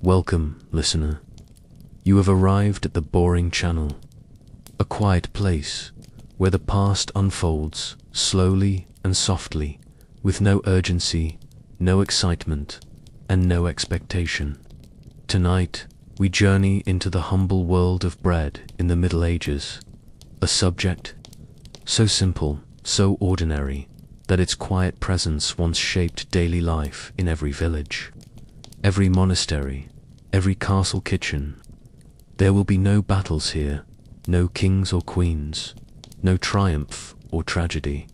Welcome, listener. You have arrived at the Boring Channel, a quiet place where the past unfolds slowly and softly, with no urgency, no excitement, and no expectation. Tonight, we journey into the humble world of bread in the Middle Ages, a subject so simple, so ordinary, that its quiet presence once shaped daily life in every village, every monastery, every castle kitchen. There will be no battles here, no kings or queens, no triumph or tragedy,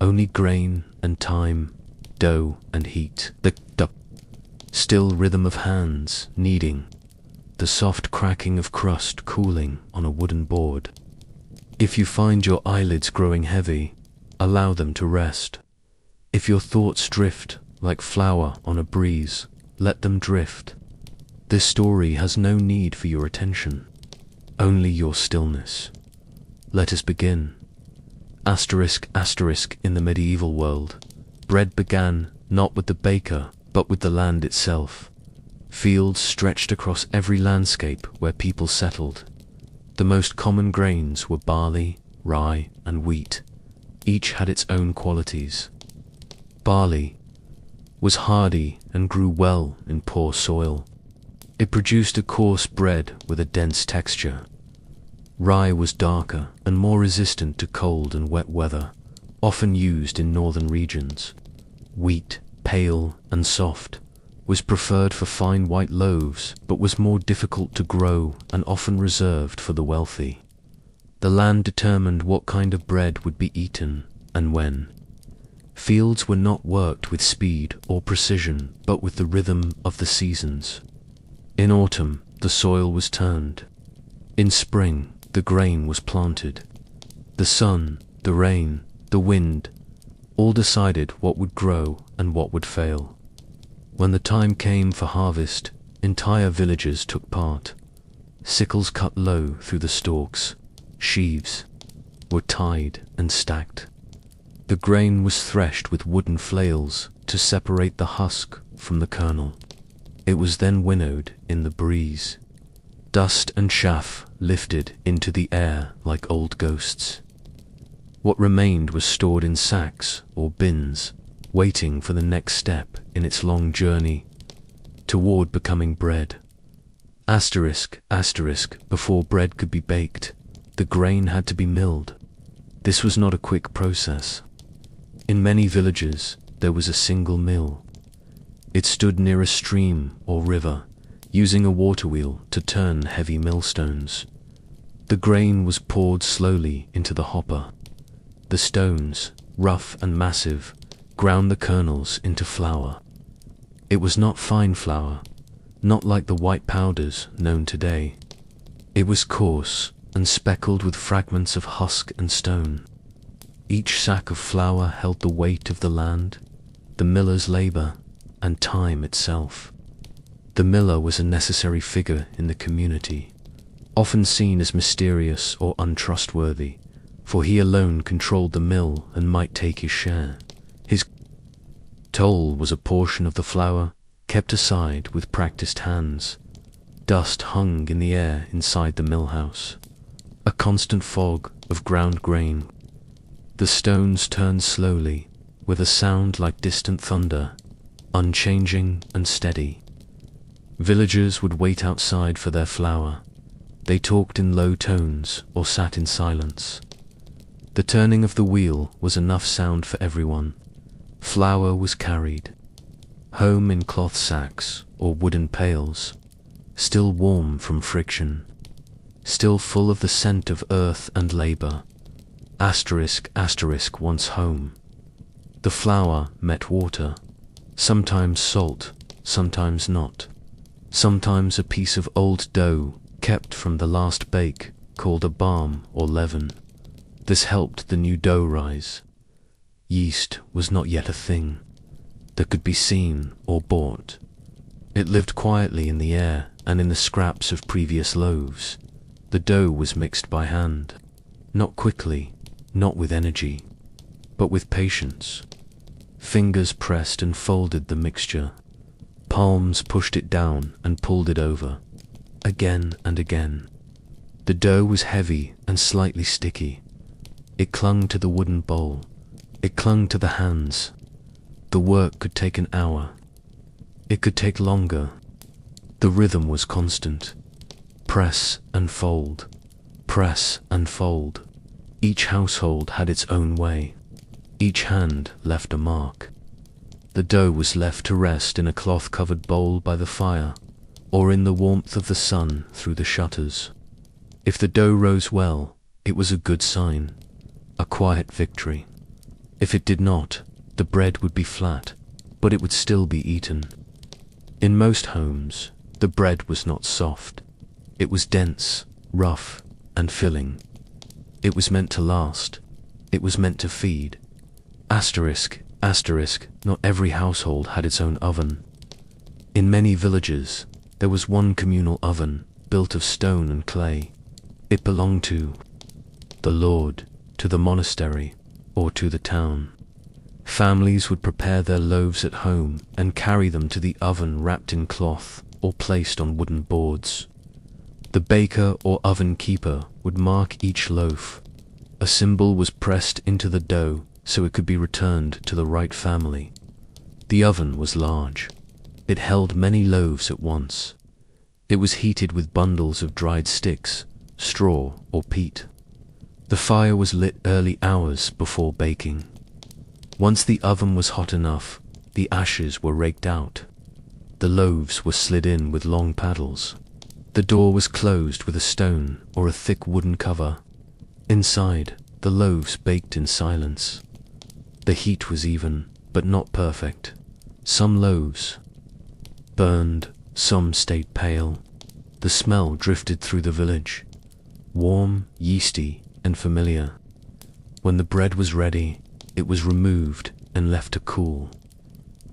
only grain and time, dough and heat, the still rhythm of hands kneading, the soft cracking of crust cooling on a wooden board. If you find your eyelids growing heavy, allow them to rest. If your thoughts drift like flour on a breeze, let them drift. This story has no need for your attention, only your stillness. Let us begin. Asterisk, asterisk, in the medieval world, bread began not with the baker, but with the land itself. Fields stretched across every landscape where people settled. The most common grains were barley, rye, and wheat. Each had its own qualities. Barley was hardy and grew well in poor soil. It produced a coarse bread with a dense texture. Rye was darker and more resistant to cold and wet weather, often used in northern regions. Wheat, pale and soft, was preferred for fine white loaves, but was more difficult to grow and often reserved for the wealthy. The land determined what kind of bread would be eaten and when. Fields were not worked with speed or precision, but with the rhythm of the seasons. In autumn, the soil was turned. In spring, the grain was planted. The sun, the rain, the wind, all decided what would grow and what would fail. When the time came for harvest, entire villages took part. Sickles cut low through the stalks. Sheaves were tied and stacked. The grain was threshed with wooden flails to separate the husk from the kernel. It was then winnowed in the breeze. Dust and chaff lifted into the air like old ghosts. What remained was stored in sacks or bins, waiting for the next step in its long journey toward becoming bread. Asterisk, asterisk, before bread could be baked, the grain had to be milled. This was not a quick process. In many villages, there was a single mill. It stood near a stream or river, using a water wheel to turn heavy millstones. The grain was poured slowly into the hopper. The stones, rough and massive, ground the kernels into flour. It was not fine flour, not like the white powders known today. It was coarse and speckled with fragments of husk and stone. Each sack of flour held the weight of the land, the miller's labor, and time itself. The miller was a necessary figure in the community, often seen as mysterious or untrustworthy, for he alone controlled the mill and might take his share. His toll was a portion of the flour kept aside with practiced hands. Dust hung in the air inside the mill house, a constant fog of ground grain. The stones turned slowly, with a sound like distant thunder, unchanging and steady. Villagers would wait outside for their flour. They talked in low tones or sat in silence. The turning of the wheel was enough sound for everyone. Flour was carried home in cloth sacks or wooden pails, still warm from friction, still full of the scent of earth and labor. Asterisk, asterisk, once home. The flour met water, sometimes salt, sometimes not. Sometimes a piece of old dough kept from the last bake, called a balm or leaven. This helped the new dough rise. Yeast was not yet a thing that could be seen or bought. It lived quietly in the air and in the scraps of previous loaves. The dough was mixed by hand, not quickly, not with energy, but with patience. Fingers pressed and folded the mixture. palms pushed it down and pulled it over, again and again. The dough was heavy and slightly sticky. It clung to the wooden bowl. It clung to the hands. The work could take an hour. It could take longer. The rhythm was constant. Press and fold. Press and fold. Each household had its own way. Each hand left a mark. The dough was left to rest in a cloth-covered bowl by the fire, or in the warmth of the sun through the shutters. If the dough rose well, it was a good sign, a quiet victory. If it did not, the bread would be flat, but it would still be eaten. In most homes, the bread was not soft. It was dense, rough, and filling. It was meant to last. It was meant to feed. Asterisk, asterisk, not every household had its own oven. In many villages, there was one communal oven, built of stone and clay. It belonged to the Lord, to the monastery, or to the town. Families would prepare their loaves at home and carry them to the oven wrapped in cloth or placed on wooden boards. The baker or oven keeper would mark each loaf. A symbol was pressed into the dough so it could be returned to the right family. The oven was large. It held many loaves at once. It was heated with bundles of dried sticks, straw, or peat. The fire was lit early hours before baking. Once the oven was hot enough, the ashes were raked out. The loaves were slid in with long paddles. The door was closed with a stone or a thick wooden cover. Inside, the loaves baked in silence. The heat was even, but not perfect. Some loaves burned, some stayed pale. The smell drifted through the village, warm, yeasty, and familiar. When the bread was ready, it was removed and left to cool.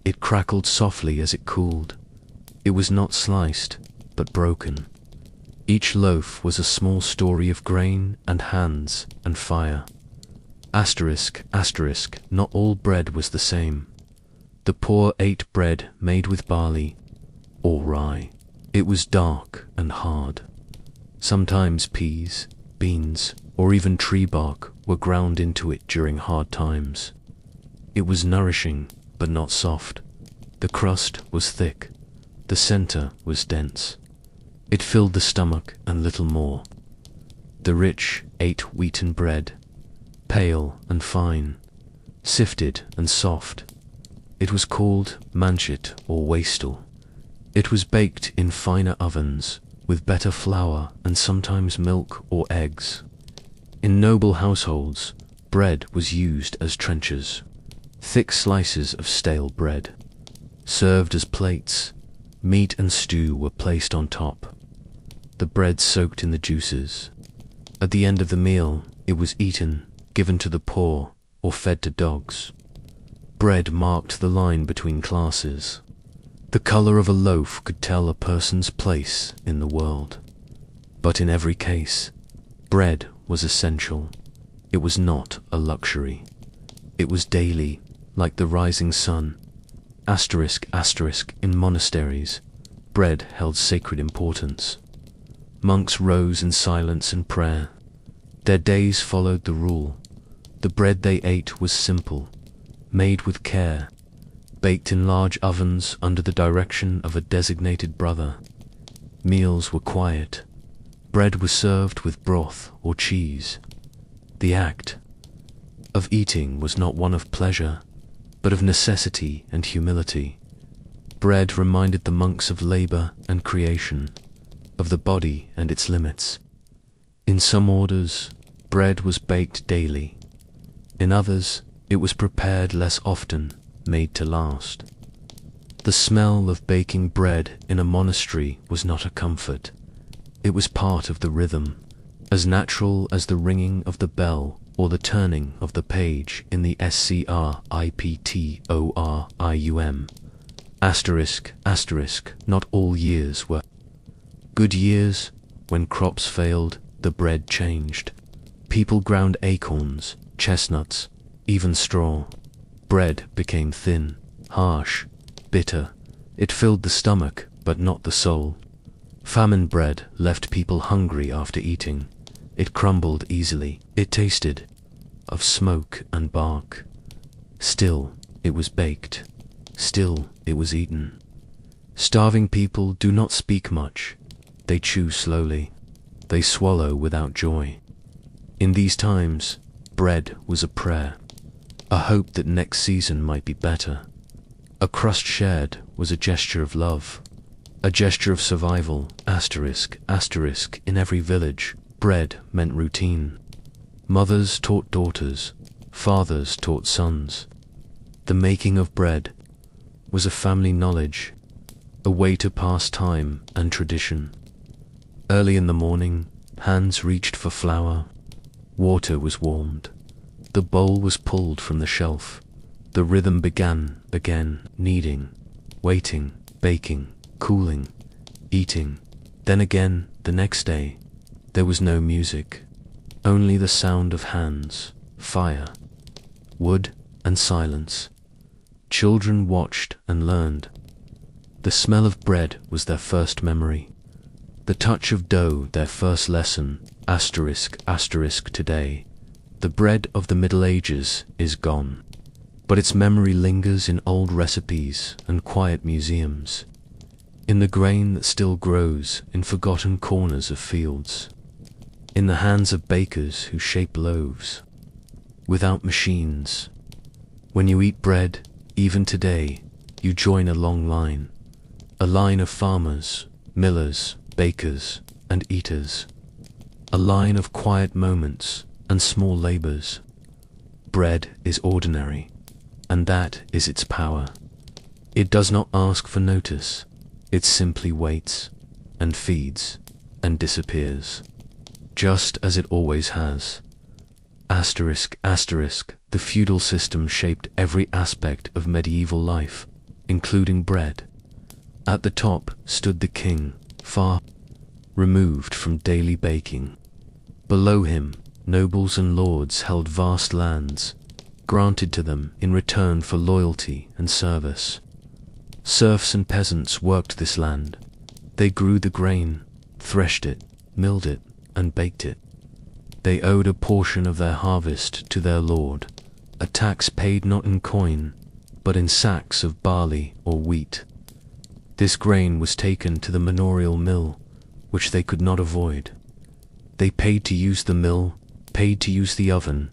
It crackled softly as it cooled. It was not sliced, but broken. Each loaf was a small story of grain and hands and fire. Asterisk, asterisk, not all bread was the same. The poor ate bread made with barley or rye. It was dark and hard. Sometimes peas, beans, or even tree bark were ground into it during hard times. It was nourishing, but not soft. The crust was thick. The center was dense. It filled the stomach and little more. The rich ate wheaten bread, pale and fine, sifted and soft. It was called manchet or wastel. It was baked in finer ovens, with better flour and sometimes milk or eggs. In noble households, bread was used as trenchers. Thick slices of stale bread, served as plates. Meat and stew were placed on top. The bread soaked in the juices. At the end of the meal, it was eaten, given to the poor, or fed to dogs. Bread marked the line between classes. The color of a loaf could tell a person's place in the world. But in every case, bread was essential. It was not a luxury. It was daily, like the rising sun. Asterisk, asterisk, in monasteries, bread held sacred importance. Monks rose in silence and prayer. Their days followed the rule. The bread they ate was simple, made with care, baked in large ovens under the direction of a designated brother. Meals were quiet. Bread was served with broth or cheese. The act of eating was not one of pleasure, but of necessity and humility. Bread reminded the monks of labor and creation, of the body and its limits. In some orders, bread was baked daily. In others, it was prepared less often, made to last. The smell of baking bread in a monastery was not a comfort. It was part of the rhythm, as natural as the ringing of the bell or the turning of the page in the SCRIPTORIUM. Asterisk, asterisk, not all years were good years. When crops failed, the bread changed. People ground acorns, chestnuts, even straw. Bread became thin, harsh, bitter. It filled the stomach, but not the soul. Famine bread left people hungry after eating. It crumbled easily. It tasted of smoke and bark. Still, it was baked. Still, it was eaten. Starving people do not speak much. They chew slowly. They swallow without joy. In these times, bread was a prayer, a hope that next season might be better. A crust shared was a gesture of love, a gesture of survival, asterisk, asterisk, in every village. Bread meant routine. Mothers taught daughters, fathers taught sons. The making of bread was a family knowledge, a way to pass time and tradition. Early in the morning, hands reached for flour. Water was warmed. The bowl was pulled from the shelf. The rhythm began again, kneading, waiting, baking, cooling, eating. Then again, the next day, there was no music, only the sound of hands, fire, wood, and silence. Children watched and learned. The smell of bread was their first memory. The touch of dough their first lesson, asterisk, asterisk. Today, the bread of the Middle Ages is gone, but its memory lingers in old recipes and quiet museums, in the grain that still grows in forgotten corners of fields, in the hands of bakers who shape loaves, without machines. When you eat bread, even today, you join a long line, a line of farmers, millers, bakers, and eaters, a line of quiet moments and small labors. Bread is ordinary, and that is its power. It does not ask for notice. It simply waits, and feeds, and disappears, just as it always has. Asterisk, asterisk, the feudal system shaped every aspect of medieval life, including bread. At the top stood the king, far removed from daily baking. Below him, nobles and lords held vast lands, granted to them in return for loyalty and service. Serfs and peasants worked this land. They grew the grain, threshed it, milled it, and baked it. They owed a portion of their harvest to their lord, a tax paid not in coin, but in sacks of barley or wheat. This grain was taken to the manorial mill, which they could not avoid. They paid to use the mill, paid to use the oven,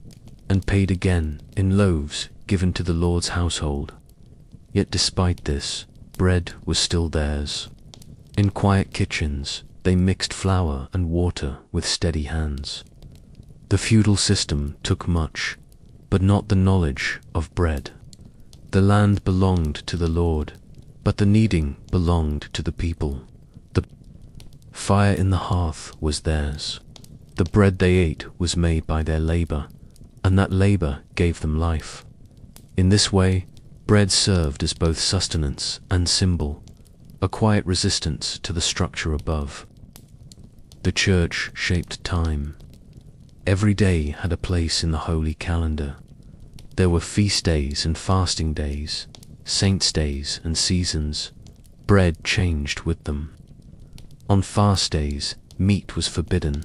and paid again in loaves given to the lord's household. Yet despite this, bread was still theirs. In quiet kitchens, they mixed flour and water with steady hands. The feudal system took much, but not the knowledge of bread. The land belonged to the lord, but the kneading belonged to the people. The fire in the hearth was theirs. The bread they ate was made by their labor, and that labor gave them life. In this way, bread served as both sustenance and symbol, a quiet resistance to the structure above. The church shaped time. Every day had a place in the holy calendar. There were feast days and fasting days, saints' days and seasons. Bread changed with them. On fast days, meat was forbidden,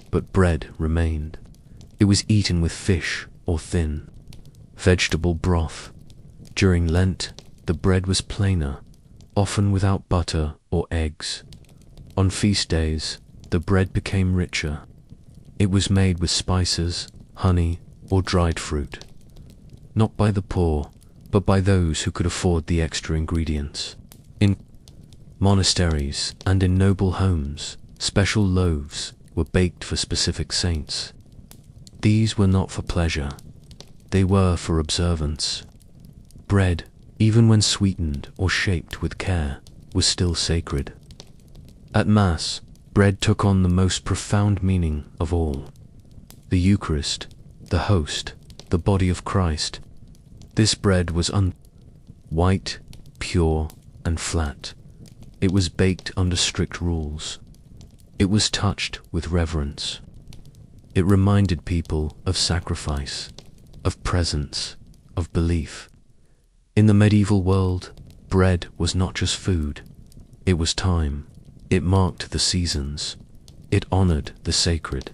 but bread remained. It was eaten with fish or thin vegetable broth. During Lent, the bread was plainer, often without butter or eggs. On feast days, the bread became richer. It was made with spices, honey, or dried fruit. Not by the poor, but by those who could afford the extra ingredients. In monasteries and in noble homes, special loaves were baked for specific saints. These were not for pleasure. They were for observance. Bread, even when sweetened or shaped with care, was still sacred. At Mass, bread took on the most profound meaning of all. The Eucharist, the host, the body of Christ. This bread was white, pure, and flat. It was baked under strict rules. It was touched with reverence. It reminded people of sacrifice, of presence, of belief. In the medieval world, bread was not just food, it was time. It marked the seasons. It honored the sacred.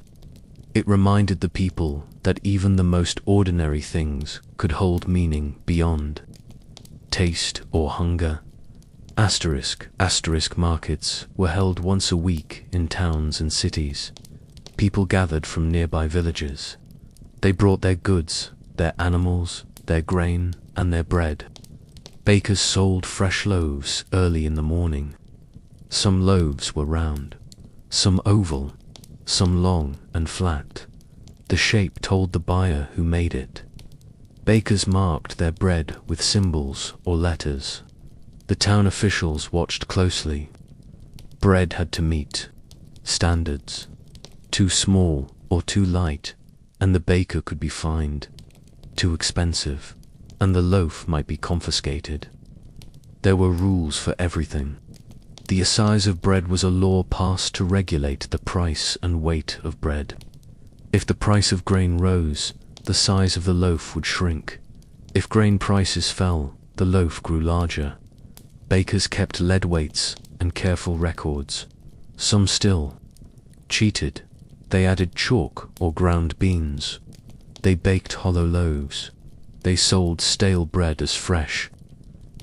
It reminded the people that even the most ordinary things could hold meaning beyond taste or hunger. Asterisk markets were held once a week in towns and cities. People gathered from nearby villages. They brought their goods, their animals, their grain, and their bread. Bakers sold fresh loaves early in the morning. Some loaves were round, some oval, some long and flat. The shape told the buyer who made it. Bakers marked their bread with symbols or letters. The town officials watched closely. Bread had to meet standards. Too small or too light, and the baker could be fined. Too expensive, and the loaf might be confiscated. There were rules for everything. The assize of bread was a law passed to regulate the price and weight of bread. If the price of grain rose, the size of the loaf would shrink. If grain prices fell, the loaf grew larger. Bakers kept lead weights and careful records. Some still cheated. They added chalk or ground beans. They baked hollow loaves. They sold stale bread as fresh.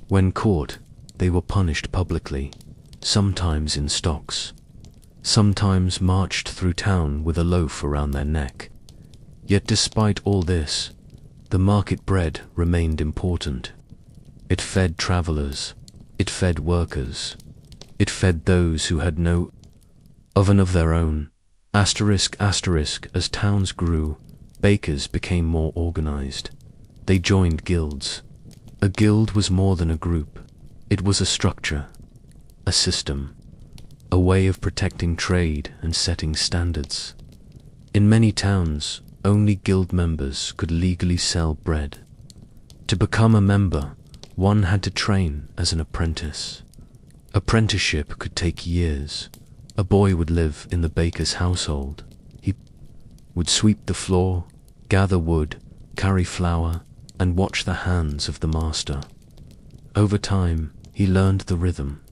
When caught, they were punished publicly, sometimes in stocks, sometimes marched through town with a loaf around their neck. Yet despite all this, the market bread remained important. It fed travelers, it fed workers, it fed those who had no oven of their own. Asterisk as towns grew, bakers became more organized. They joined guilds. A guild was more than a group. It was a structure, a system, a way of protecting trade and setting standards. In many towns, only guild members could legally sell bread. To become a member, one had to train as an apprentice. Apprenticeship could take years. A boy would live in the baker's household. He would sweep the floor, gather wood, carry flour, and watch the hands of the master. Over time, he learned the rhythm,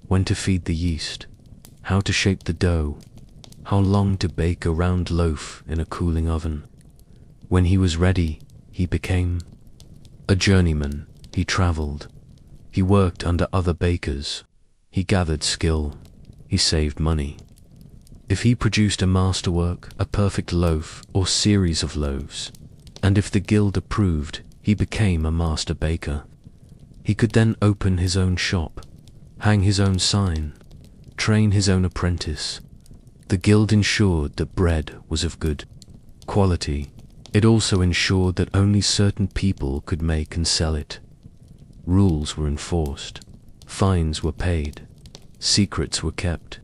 when to feed the yeast, how to shape the dough, how long to bake a round loaf in a cooling oven. When he was ready, he became a journeyman. He traveled. He worked under other bakers. He gathered skill. He saved money. If he produced a masterwork, a perfect loaf or series of loaves, and if the guild approved, he became a master baker. He could then open his own shop, hang his own sign, train his own apprentice. The guild ensured that bread was of good quality. It also ensured that only certain people could make and sell it. Rules were enforced. Fines were paid. Secrets were kept.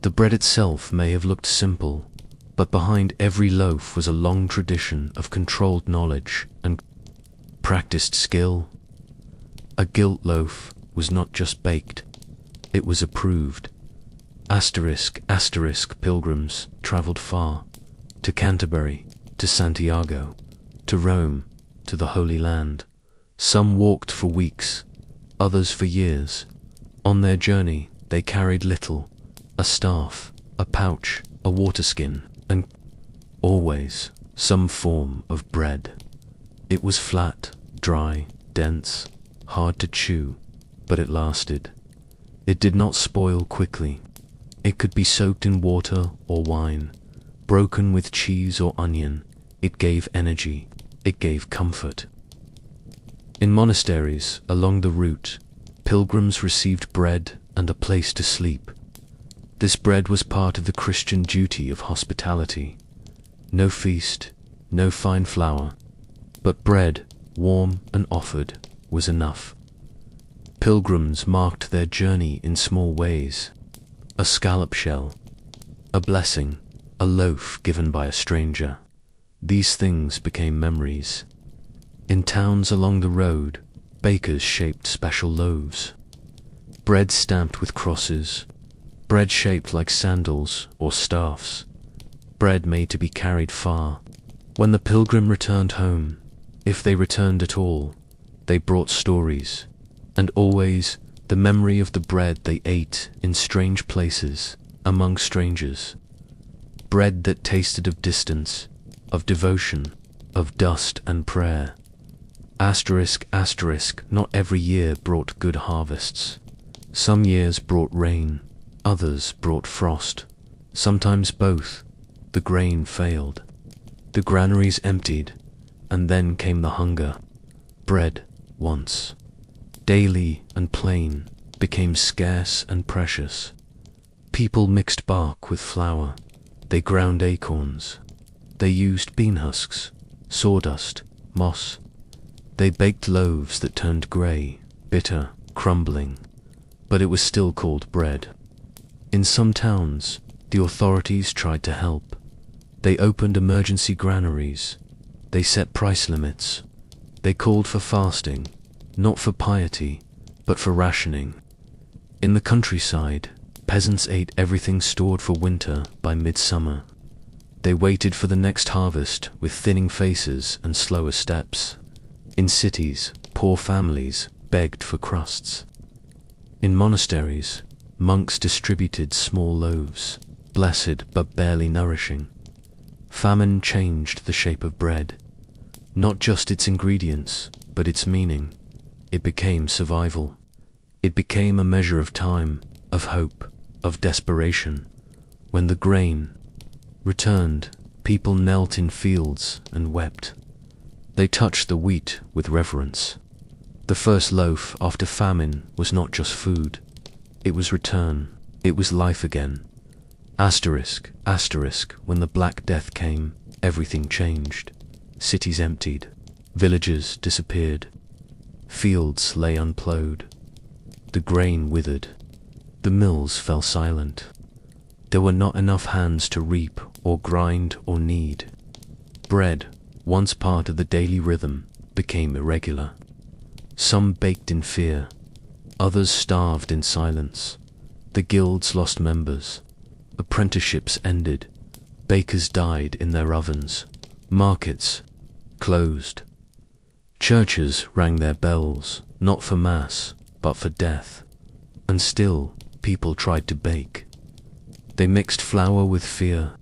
The bread itself may have looked simple, but behind every loaf was a long tradition of controlled knowledge and practiced skill. A guilt loaf was not just baked, it was approved. Asterisk pilgrims traveled far, to Canterbury, to Santiago, to Rome, to the Holy Land. Some walked for weeks, others for years. On their journey, they carried little, a staff, a pouch, a water skin, and always some form of bread. It was flat, dry, dense, hard to chew, but it lasted. It did not spoil quickly. It could be soaked in water or wine, broken with cheese or onion. It gave energy. It gave comfort. In monasteries along the route, pilgrims received bread and a place to sleep. This bread was part of the Christian duty of hospitality. No feast, no fine flour, but bread, warm and offered, was enough. Pilgrims marked their journey in small ways. A scallop shell, a blessing, a loaf given by a stranger. These things became memories. In towns along the road, bakers shaped special loaves. Bread stamped with crosses, bread shaped like sandals or staffs, bread made to be carried far. When the pilgrim returned home, if they returned at all, they brought stories. and always the memory of the bread they ate in strange places, among strangers. Bread that tasted of distance, of devotion, of dust and prayer. Asterisk, asterisk, not every year brought good harvests. Some years brought rain, others brought frost, sometimes both. The grain failed. The granaries emptied, and then came the hunger. Bread, once daily and plain, became scarce and precious. People mixed bark with flour. They ground acorns. They used bean husks, sawdust, moss. They baked loaves that turned grey, bitter, crumbling, but it was still called bread. In some towns, the authorities tried to help. They opened emergency granaries. They set price limits. They called for fasting, not for piety, but for rationing. In the countryside, peasants ate everything stored for winter by midsummer. They waited for the next harvest with thinning faces and slower steps. In cities, poor families begged for crusts. In monasteries, monks distributed small loaves, blessed but barely nourishing. Famine changed the shape of bread, not just its ingredients, but its meaning. It became survival. It became a measure of time, of hope, of desperation. When the grain returned, people knelt in fields and wept. They touched the wheat with reverence. The first loaf after famine was not just food. It was return. It was life again. Asterisk, asterisk, when the Black Death came, everything changed. Cities emptied. Villages disappeared. Fields lay unplowed. The grain withered. The mills fell silent. There were not enough hands to reap or grind or knead. Bread, once part of the daily rhythm, became irregular. Some baked in fear. Others starved in silence. The guilds lost members. Apprenticeships ended. Bakers died in their ovens. Markets closed. Churches rang their bells, not for mass, but for death. And still, people tried to bake. They mixed flour with fear.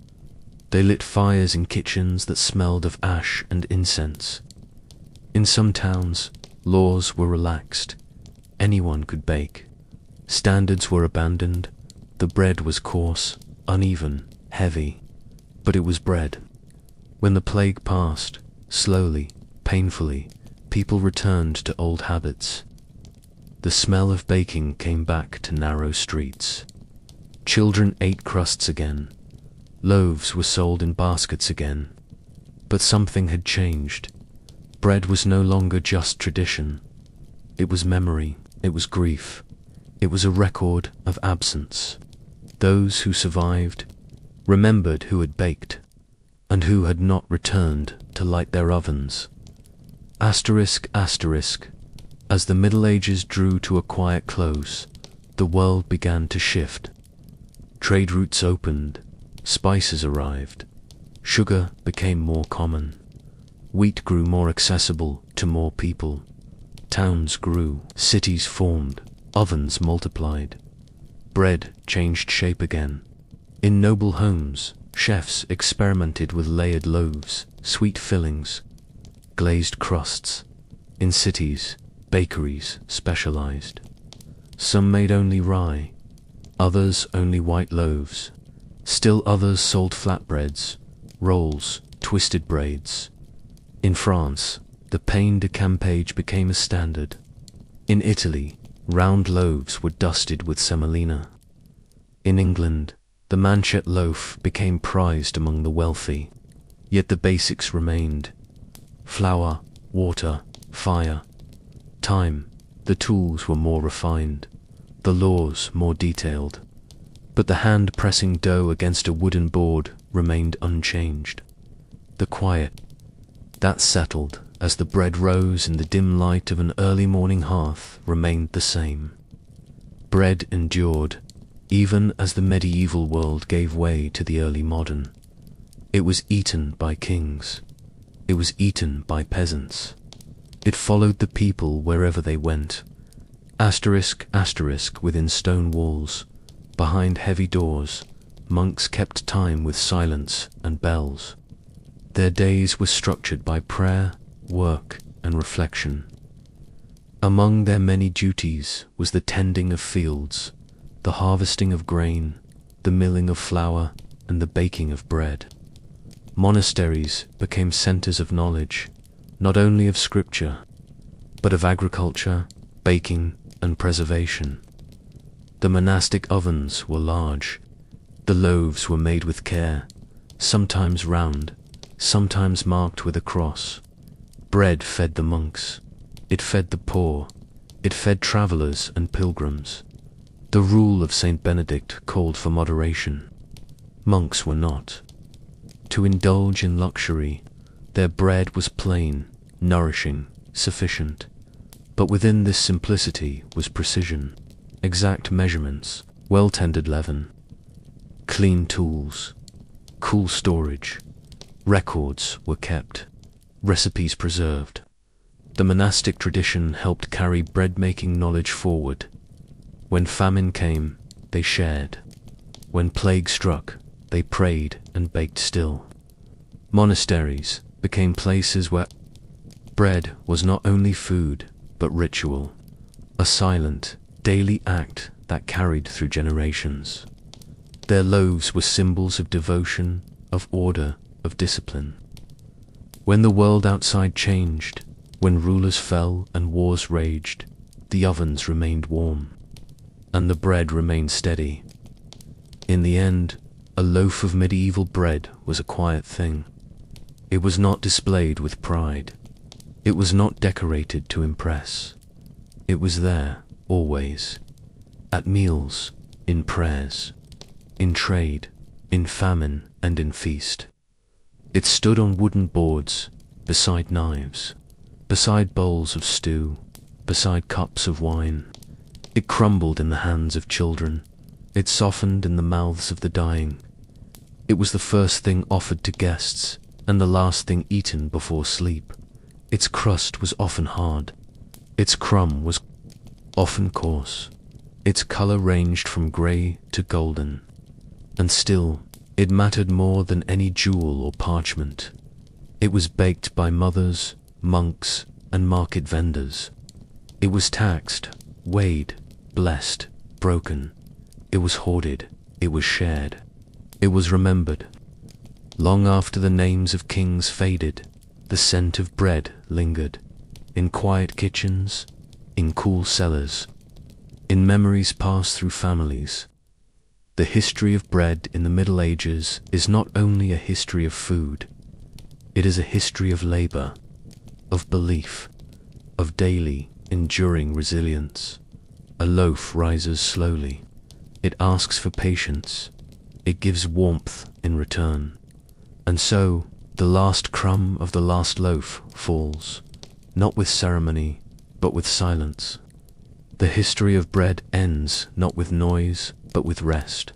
They lit fires in kitchens that smelled of ash and incense. In some towns, laws were relaxed. Anyone could bake. Standards were abandoned. The bread was coarse, uneven, heavy, but it was bread. When the plague passed, slowly, painfully, people returned to old habits. The smell of baking came back to narrow streets. Children ate crusts again. Loaves were sold in baskets again. But something had changed. Bread was no longer just tradition. It was memory. It was grief. It was a record of absence. Those who survived remembered who had baked, and who had not returned to light their ovens. Asterisk, asterisk, as the Middle Ages drew to a quiet close, the world began to shift. Trade routes opened, spices arrived, sugar became more common, wheat grew more accessible to more people, towns grew, cities formed, ovens multiplied. Bread changed shape again. In noble homes, chefs experimented with layered loaves, sweet fillings, glazed crusts. In cities, bakeries specialized. Some made only rye, others only white loaves. Still others sold flatbreads, rolls, twisted braids. In France, the pain de campage became a standard. In Italy, round loaves were dusted with semolina. In England, the manchette loaf became prized among the wealthy. Yet the basics remained. Flour, water, fire. Time, the tools were more refined, the laws more detailed. But the hand pressing dough against a wooden board remained unchanged. The quiet, that settled as the bread rose in the dim light of an early morning hearth, remained the same. Bread endured, even as the medieval world gave way to the early modern. It was eaten by kings. It was eaten by peasants. It followed the people wherever they went, Asterisk, asterisk, within stone walls, behind heavy doors, monks kept time with silence and bells. Their days were structured by prayer, work, and reflection. Among their many duties was the tending of fields, the harvesting of grain, the milling of flour, and the baking of bread. Monasteries became centers of knowledge, not only of scripture, but of agriculture, baking, and preservation. The monastic ovens were large. The loaves were made with care, sometimes round, sometimes marked with a cross. Bread fed the monks. It fed the poor. It fed travelers and pilgrims. The rule of Saint Benedict called for moderation. Monks were not to indulge in luxury. Their bread was plain, nourishing, sufficient. But within this simplicity was precision, exact measurements, well-tended leaven, clean tools, cool storage. Records were kept, recipes preserved. The monastic tradition helped carry bread-making knowledge forward. When famine came, they shared. When plague struck, they prayed and baked still. Monasteries became places where bread was not only food, but ritual, a silent, daily act that carried through generations. Their loaves were symbols of devotion, of order, of discipline. When the world outside changed, when rulers fell and wars raged, the ovens remained warm, and the bread remained steady. In the end, a loaf of medieval bread was a quiet thing. It was not displayed with pride. It was not decorated to impress. It was there, always, at meals, in prayers, in trade, in famine, and in feast. It stood on wooden boards, beside knives, beside bowls of stew, beside cups of wine. It crumbled in the hands of children. It softened in the mouths of the dying. It was the first thing offered to guests, and the last thing eaten before sleep. Its crust was often hard. Its crumb was often coarse. Its color ranged from gray to golden. And still, it mattered more than any jewel or parchment. It was baked by mothers, monks, and market vendors. It was taxed, weighed, blessed, broken. It was hoarded. It was shared. It was remembered. Long after the names of kings faded, the scent of bread lingered, in quiet kitchens, in cool cellars, in memories passed through families. The history of bread in the Middle Ages is not only a history of food, it is a history of labor, of belief, of daily, enduring resilience. A loaf rises slowly. It asks for patience. It gives warmth in return. And so, the last crumb of the last loaf falls, not with ceremony, but with silence. The history of bread ends not with noise, but with rest.